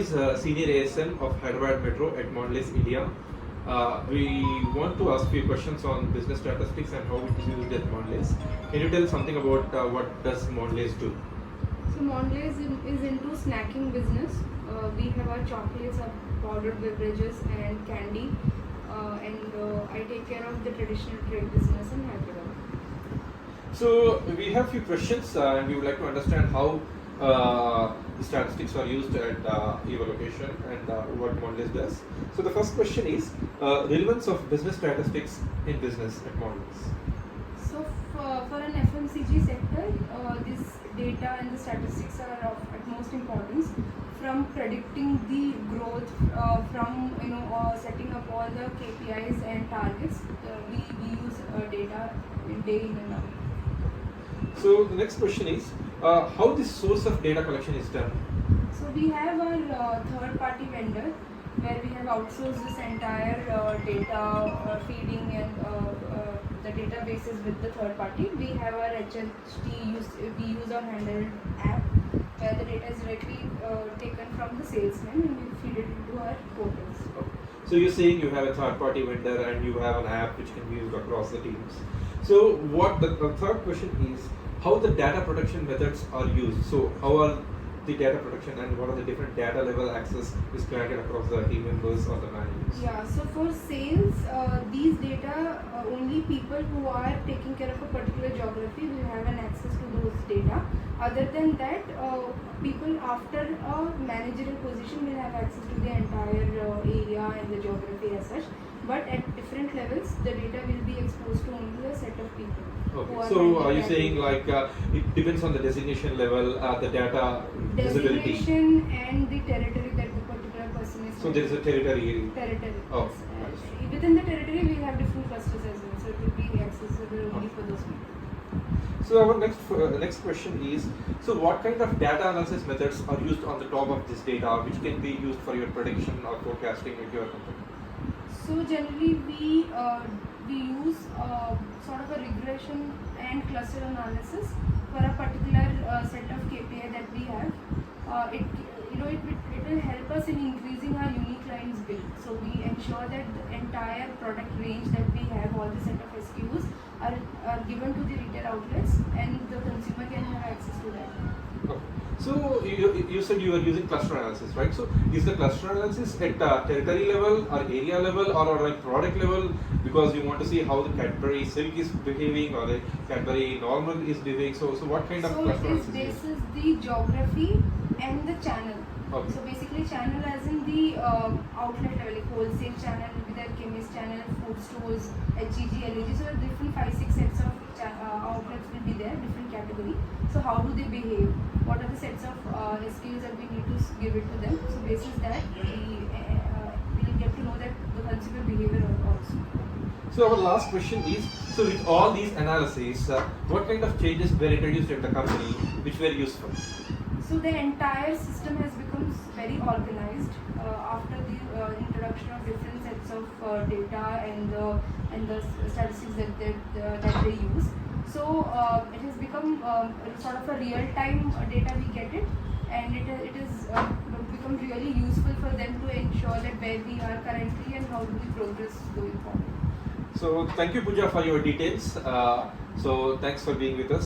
Is Senior ASM of Hyderabad Metro at Mondelez India. We want to ask you questions on business statistics and how it is used at Mondelez. Can you tell something about what does Mondelez do? So Mondelez is into snacking business. We have our chocolates, our powdered beverages and candy, and I take care of the traditional trade business in Hyderabad. So we have few questions and we would like to understand how the statistics are used at your location and what Mondelez does. So the first question is relevance of business statistics in business at Mondelez. So for an FMCG sector, this data and the statistics are of utmost importance. From predicting the growth, from setting up all the KPIs and targets, we use data day in and out. So the next question is how this source of data collection is done. So we have our third-party vendor where we have outsourced this entire data feeding and the databases with the third party. We have our HLT, we use our handheld app where the data is directly taken from the salesman and we feed it into our portals. So you're saying you have a third-party vendor and you have an app which can be used across the teams. So what the third question is how the data protection methods are used. So how are the data protection and what are the different data level access is granted across the team members or the managers? Yeah, so for sales, these data, only people who are taking care of a particular geography will have an access to those data. Other than that, people after a managerial position will have access to the entire area and the geography as such. But at different levels, the data will be exposed to only a set of people. Okay. So are you saying like it depends on the designation level, the data visibility? Designation and the territory that the particular person is. So there is a territory. Territory. Oh. Yes. Within the territory, we have different clusters as well, so it will be accessible only for those people. So our next question is, so what kind of data analysis methods are used on the top of this data which can be used for your prediction or forecasting at your company? So generally we use sort of a regression and cluster analysis for a particular set of KPI that we have. It will help us in increasing our unique lines bill. So we ensure that the entire product range that we have, all the set of SKUs are given to the retail outlets and the consumer can have access to that. Okay. So you said you are using cluster analysis, right? So is the cluster analysis at territory level or area level or like product level, because you want to see how the Cadbury Silk is behaving or the Cadbury Normal is behaving? So what kind of cluster analysis? So this is the geography and the channel. Okay. So basically channel as in the outlet level, like wholesale channel will be there, chemist channel, food stores, HEG, LEG. So different 5-6 sets of outlets will be there, different category. So how do they behave? What are the sets of SKUs that we need to give it to them? So basis that we will get to know that the consumer behavior also. So our last question is, so with all these analyses, what kind of changes were introduced at the company which were useful? So the entire system has become very organized after the introduction of different sets of data and the statistics that they use. So it has become sort of a real-time data we get it, and it is become really useful for them to ensure that where we are currently and how do we progress going forward. So thank you, Pooja, for your details. So thanks for being with us.